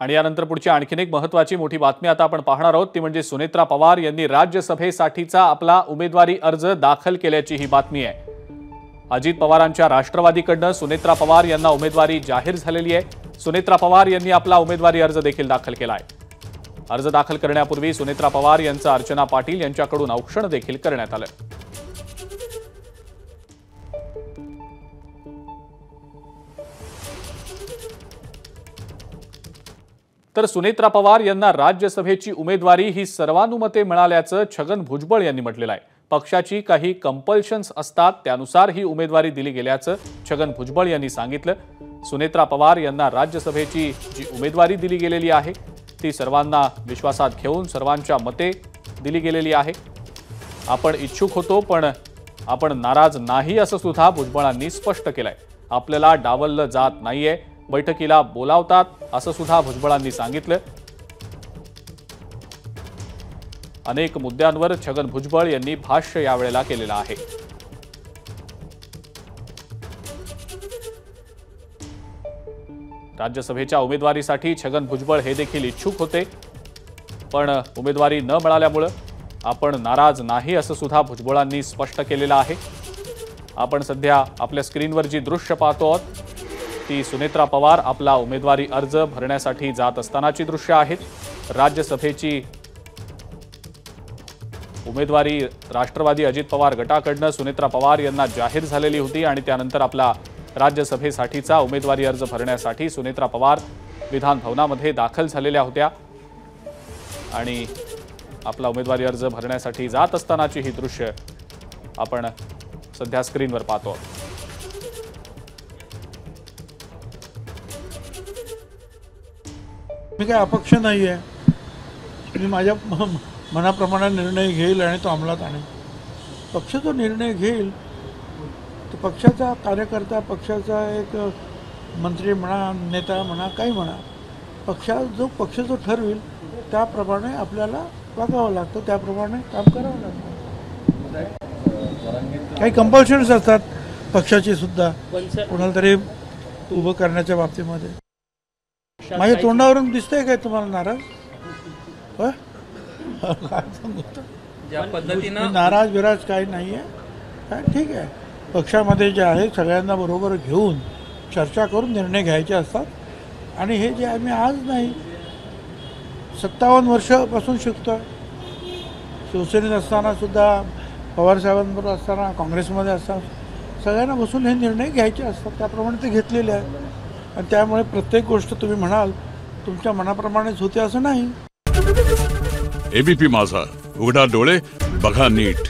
आणि यानंतर पुढची आणखीन एक महत्त्वाची मोठी बातमी आता आपण पाहणार आहोत ती म्हणजे सुनेत्रा पवार यांनी राज्यसभेसाठीचा आपला उमेदवारी अर्ज दाखल केल्याची ही बातमी आहे। अजित पवारांच्या राष्ट्रवादीकडून सुनेत्रा पवार यांना उमेदवारी जाहीर झालेली आहे। सुनेत्रा पवार यांनी आपला उमेदवारी अर्ज देखील दाखल केला आहे। अर्ज दाखल करण्यापूर्वी सुनेत्रा पवार यांचं अर्चना पाटील यांच्याकडून औक्षण देखील करण्यात आलं। तर सुनेत्रा पवार यांना राज्यसभेची उमेदवारी ही सर्वानुमते मिळाल्याचं छगन भुजबळ यांनी म्हटलेलं आहे। पक्षाची काही कंपल्शन्स असतात त्यानुसार ही उमेदवारी दिली गेल्याचं छगन भुजबळ यांनी सांगितलं। सुनेत्रा पवार यांना राज्यसभेची जी उमेदवारी दिली गेलेली आहे ती सर्वांना विश्वासात घेऊन सर्वांच्या मते दिली गेलेली आहे। आपण इच्छुक होतो पण आपण नाराज नाही असं सुद्धा भुजबळांनी स्पष्ट केलंय। आपल्याला डावललं जात नाहीये, बैठकीला बोलावतात असं सुद्धा भुजबळांनी सांगितलं। अनेक मुद्द्यांवर छगन भुजबळ यांनी भाष्य यावेळेला केलेलं आहे। राज्यसभेच्या उमेदवारीसाठी छगन भुजबळ हे देखील इच्छुक होते पण उमेदवारी न मिळाल्यामुळे आपण नाराज नाही असं सुद्धा भुजबळांनी स्पष्ट केलेलं आहे। आपण सध्या आपल्या स्क्रीनवर जी दृश्य पाहतो आहोत ती सुनेत्रा पवार आपला उमेदवारी अर्ज भरण्यासाठी जात असतानाची दृश्य आहेत। राज्यसभेची उमेदवारी राष्ट्रवादी अजित पवार गटाकडून सुनेत्रा पवार यांना जाहीर झालेली होती आणि त्यानंतर आपला राज्यसभेसाठीचा उमेदवारी अर्ज भरण्यासाठी सुनेत्रा पवार विधान भवनामध्ये दाखल झालेल्या होत्या आणि आपला उमेदवारी अर्ज भरण्यासाठी जात असतानाची ही दृश्य आपण सध्या स्क्रीनवर पाहतो। मी काय अपक्ष नाही आहे, मी माझ्या मनाप्रमाणे निर्णय घेईल आणि तो अंमलात आणेल। पक्ष जो निर्णय घेईल तो पक्षाचा कार्यकर्ता, पक्षाचा एक मंत्री म्हणा, नेता म्हणा, काही म्हणा, पक्ष जो ठरवेल त्याप्रमाणे आपल्याला वागावं लागतं, त्याप्रमाणे काम करावं लागतं। काही कंपल्शन्स असतात पक्षाची सुद्धा कोणाला तरी उभं करण्याच्या बाबतीमध्ये। माझ्या तोंडावरून दिसतंय काय तुम्हाला नाराज? ज्या पद्धतीनं नाराज विराज काही नाही आहे, ठीक आहे। पक्षामध्ये जे आहे सगळ्यांना बरोबर घेऊन चर्चा करून निर्णय घ्यायचे असतात आणि हे जे आम्ही आज नाही 57 वर्षापासून शिकतोय। शिवसेनेत असताना सुद्धा, पवारसाहेबांबरोबर असताना, काँग्रेसमध्ये असताना सगळ्यांना बसून हे निर्णय घ्यायचे असतात, त्याप्रमाणे ते घेतलेले आहेत आणि त्यामुळे प्रत्येक गोष्ट तुम्ही म्हणाल तुमच्या मनाप्रमाणेच होते असं नाही। एबीपी माझा, उघडा डोळे बघा नीट।